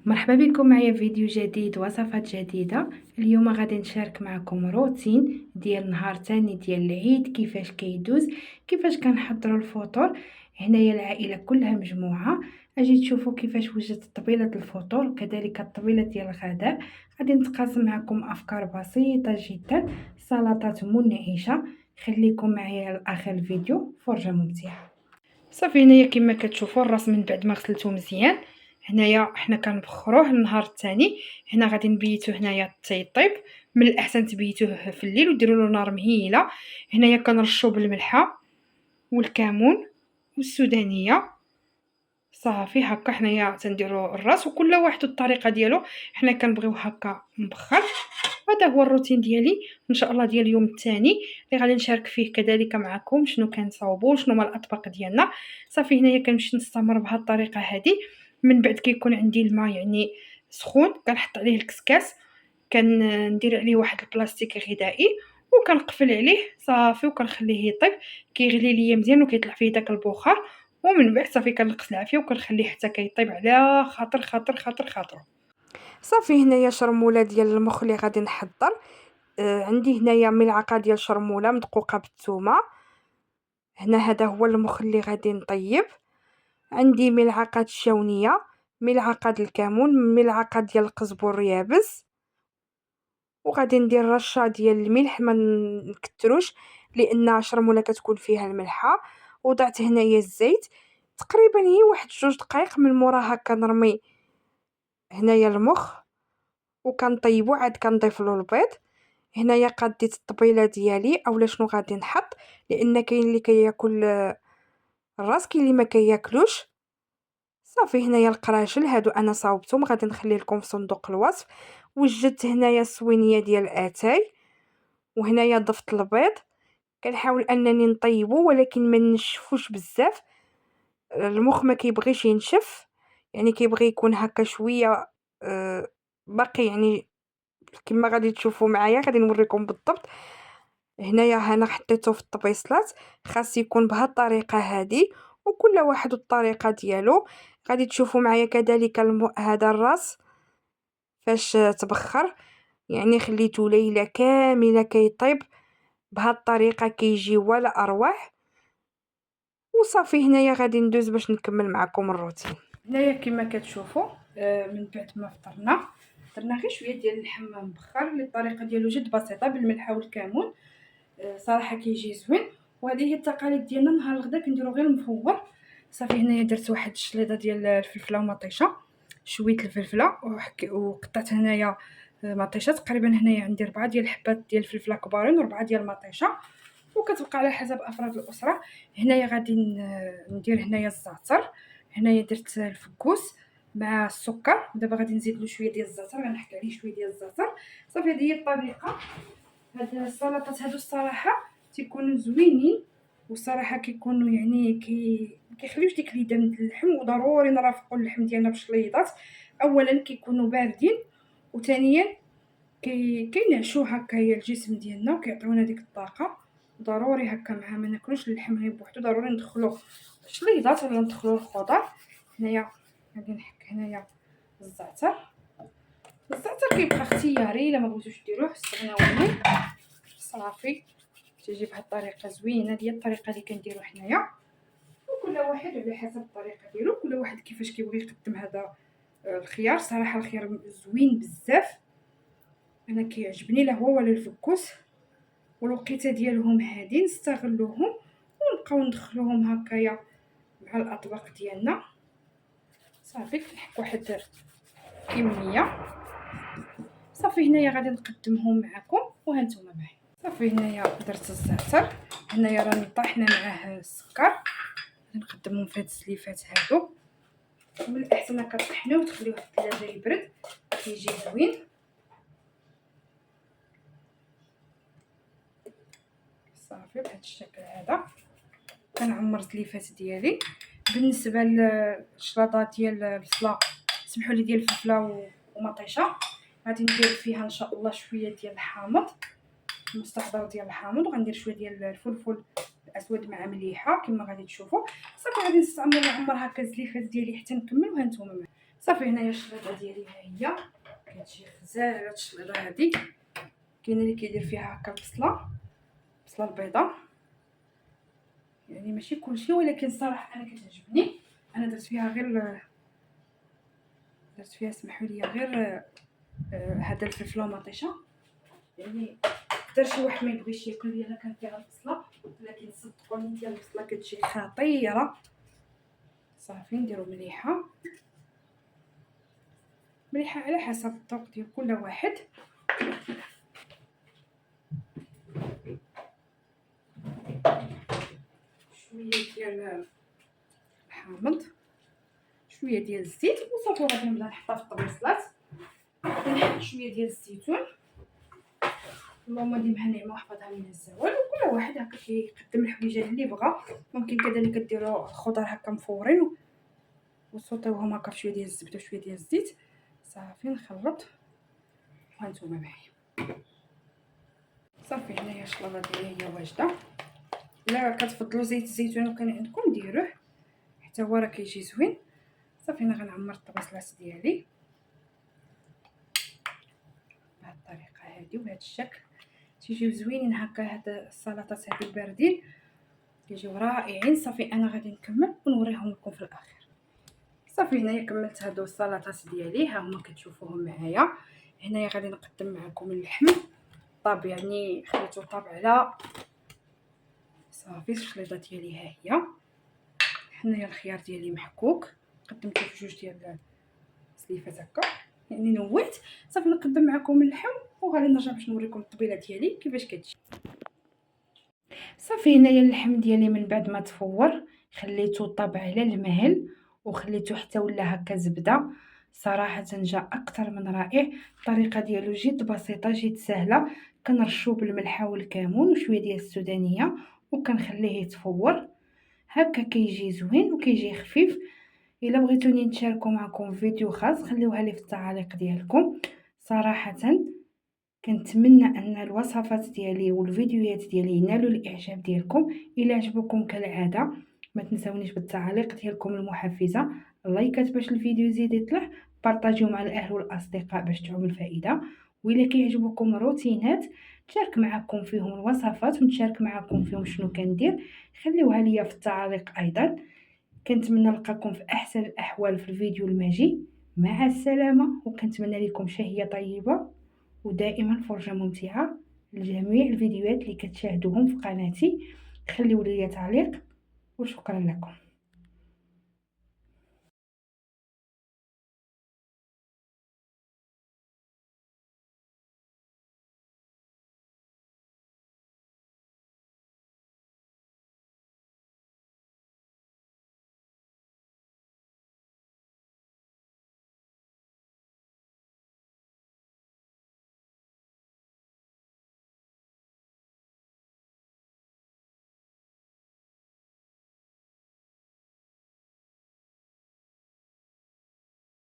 مرحبا بكم معايا فيديو جديد وصفات جديدة. اليوم غادي نشارك معكم روتين ديال نهار تاني ديال العيد، كيفاش كيدوز، كيفاش كنحضروا الفطور. هنايا العائلة كلها مجموعة. اجي تشوفوا كيفاش وجدت طبيلة الفطور وكذلك الطبيلة ديال الغداء. غادي نتقاسم معكم افكار بسيطة جدا، سلطات منعشة. خليكم معايا لاخر الفيديو، فرجة ممتعة. صافي هنايا كما كتشوفوا الراس من بعد ما غسلته مزيان. هنايا حنا كنبخروه النهار الثاني. هنا غادي نبيتوه هنايا تيطيب. من الاحسن تبيتوه في الليل وديروا له نار مهيله. هنايا كنرشوا بالملحه والكمون والسودانيه. صافي هكا حنايا تنديروا الراس وكل واحد الطريقه ديالو. حنا كنبغيو هكا مبخر. هذا هو الروتين ديالي ان شاء الله ديال اليوم الثاني اللي غادي نشارك فيه كذلك معكم شنو كنصاوبوا شنو هما الاطباق ديالنا. صافي هنايا كنمشي نستمر بهذه الطريقه هذه. من بعد كيكون عندي الماء يعني سخون، كنحط عليه الكسكاس، كندير عليه واحد البلاستيك غذائي وكنقفل عليه صافي وكنخليه يطيب. كيغلي ليا مزيان وكيطلع فيه داك البخار، ومن بعد صافي كنقص العافيه وكنخليه حتى كيطيب على خاطر. صافي هنايا شرموله ديال المخ اللي غادي نحضر. عندي هنايا ملعقه ديال شرموله مدقوقه بالثومه. هنا هذا هو المخ اللي غادي نطيب. عندي ملعقه الشاونيه، ملعقه ديال الكمون، ملعقه ديال القزبر يابس، وغادي ندير رشه ديال الملح ما نكتروش لان شرموله كتكون فيها الملحه. وضعت هنايا الزيت تقريبا هي واحد 2 دقائق. من موراها كنرمي هنايا المخ وكنطيبو، عاد كنضيف له البيض. هنايا قاديت الطبيله ديالي اولا شنو غادي نحط، لان كاين اللي كياكل الراس كاين اللي ما كياكلوش. صافي هنايا القراشل هادو انا صاوبتهم غادي نخلي لكم في صندوق الوصف. وجدت هنايا الصوينيه ديال اتاي، وهنايا ضفت البيض. كنحاول انني نطيبو ولكن ما نشفوش بزاف. المخ ما كيبغيش ينشف، يعني كيبغي يكون هكا شويه باقي يعني كما غادي تشوفوا معايا غادي نوريكم بالضبط. هنايا انا حطيته في الطبيصلات، خاص يكون بهذه الطريقه هذه، وكل واحد الطريقه ديالو. غادي تشوفوا معايا كذلك هذا الراس فاش تبخر، يعني خليته ليله كامله كيطيب بهذه الطريقه كيجي ولا اروح. وصافي هنايا غادي ندوز باش نكمل معكم الروتين. هنايا كما كتشوفوا من بعد ما فطرنا درنا غير شويه ديال اللحم مبخر اللي الطريقه ديالو جد بسيطه بالملحه والكمون. صراحه كيجي زوين. وهذه هي التقاليد ديالنا نهار الغدا كنديرو غير المفور. صافي هنايا درت واحد الشليضه ديال الفلفله ومطيشه، شويه الفلفله وقطعت هنايا مطيشه تقريبا. هنايا عندي 4 ديال الحبات ديال الفلفله كبارين و4 ديال المطيشه، وكتبقى على حسب افراد الاسره. هنايا غادي ندير هنايا الزعتر. هنايا درت الفكوس مع السكر. دابا غادي نزيد له شويه ديال الزعتر، غنحك عليه شويه ديال الزعتر. صافي هذه هي الطريقه. هاد السلطات هادو الصراحه تيكونوا زوينين، والصراحه كيكونوا يعني كيخليوش ديك اليده من اللحم. وضروري نرافقوا اللحم ديالنا بشليضات. اولا كيكونوا باردين، وثانيا كينعشوا هكايا الجسم ديالنا وكيعطيونا ديك الطاقه. ضروري هكا معها ما ناكلوش اللحم غير بوحدو، ضروري ندخلو شليضات ولا ندخلو الخضر. هنايا غادي نحك هنايا الزعتر. الزعتر كيبقى اختياري، الا ما بغيتوش ديروه استغناو عنه. صافي تيجي بهاد الطريقه زوينه. هذه هي الطريقه اللي كنديرو حنايا، وكل واحد على حسب الطريقه ديالو، كل واحد كيفاش كيبغي يقدم هذا. الخيار صراحه الخيار زوين بزاف، انا كيعجبني لا هو ولا الفكوس. والوقيته ديالهم هادي نستغلوهم ونبقاو ندخلوهم هكايا مع الاطباق ديالنا. صافي كنحك واحد كميه. صافي هنايا غادي نقدمهم معكم وهانتوما معايا. صافي هنايا درت الزعتر. هنايا راني طاحنه معاه السكر. غادي نقدمهم في هاد السليفات هادو. من الاحسن كطحنوه وتخليوه في الثلاجه يبرد كيجي زوين. صافي بهذا الشكل هذا كنعمر التليفات ديالي. بالنسبه للشلاضه ديال البصله سمحوا لي ديال الفلفله ومطيشه، غادي ندير فيها ان شاء الله شويه ديال الحامض، المستحضر ديال الحامض، وغندير شويه ديال الفلفل الاسود مع مليحه كما غادي تشوفوا. صافي غادي نستعمر نعمر هكا الزليفات ديالي حتى نكمل وهانتوما. صافي هنايا الشليضه ديالي ها هي كتجي غزاله. هاد الشليضه هادي كاين اللي كيدير فيها هكا البصله البيضاء، يعني ماشي كلشي، ولكن الصراحه انا كتعجبني. انا درت فيها سمحوا لي غير هذا الفلفل مطيشه، يعني قدر شي واحد ما يبغيش ياكل ديالها كان فيها البصله، ولكن صدقوني ديال البصله كتجي خطيره. صافي نديرو مليحه على حسب الذوق ديال كل واحد. شويه ديال الحامض، شويه ديال الزيت، وصافي غادي نبدا نحطها في الطبيصلات. نحط شويه ديال الزيتون، اللهم ديمها نعمه وحفظها من الزوال. وكل واحد هكا كيقدم الحويجات اللي بغا. ممكن كذلك ديروا الخضر هكا مفورين وصوتوهم هكا بشويه ديال الزبده وشويه ديال الزيت. صافي نخلط وهانتوما معايا. صافي هنايا الشلاضه ديالي هي واجده. الا كتفضلوا زيت الزيتون وكان عندكم ديروه حتى هو راه كيجي زوين. صافي انا غنعمر الطبيصلات ديالي بهذه الطريقه هذه وبهذا الشكل، تيجيو زوينين هكا. هاد السلطات هادو الباردين كيجيو رائعين. صافي انا غادي نكمل ونوريهم لكم في الاخر. صافي هنايا كملت هادو السلطات ديالي، ها هما كتشوفوهم معايا. هنايا غادي نقدم معكم اللحم طاب، يعني خليته طاب على صافي الشليضه ديالي. ها هي هنايا الخيار ديالي محكوك، قدمته في جوج ديال السليفات هكا، يعني نوعت. صافي نقدم معكم اللحم وغادي نرجع باش نوريكم الطبيله ديالي كيفاش كتجي. صافي هنايا اللحم ديالي من بعد ما تفور خليته طاب على المهل وخليته حتى ولا هكا زبده. صراحه جا اكثر من رائع. الطريقه ديالو جد بسيطه جد سهله. كنرشو بالملحه والكمون وشويه ديال السودانيه وكنخليه يتفور هكا، كيجي زوين وكيجي خفيف. الا بغيتوني نشاركو معكم فيديو خاص خليوها لي في التعاليق ديالكم. صراحه كنتمنى ان الوصفات ديالي والفيديوهات ديالي ينالوا الاعجاب ديالكم. الى عجبكم كالعاده ما تنساونيش بالتعاليق ديالكم المحفزه، اللايكات باش الفيديو يزيد يطلع، بارطاجيو مع الاهل والاصدقاء باش تعم الفائده. والا كيعجبكم روتينات نشارك معكم فيهم الوصفات ونشارك معكم فيهم شنو كندير، خليوها ليا في التعاليق ايضا. كنتمنى نلقاكم في احسن الاحوال في الفيديو الماجي. مع السلامه، وكنتمنى لكم شهيه طيبه ودائما فرجة ممتعة لجميع الفيديوهات اللي كتشاهدوهم في قناتي. خليوا لي تعليق وشكرا لكم.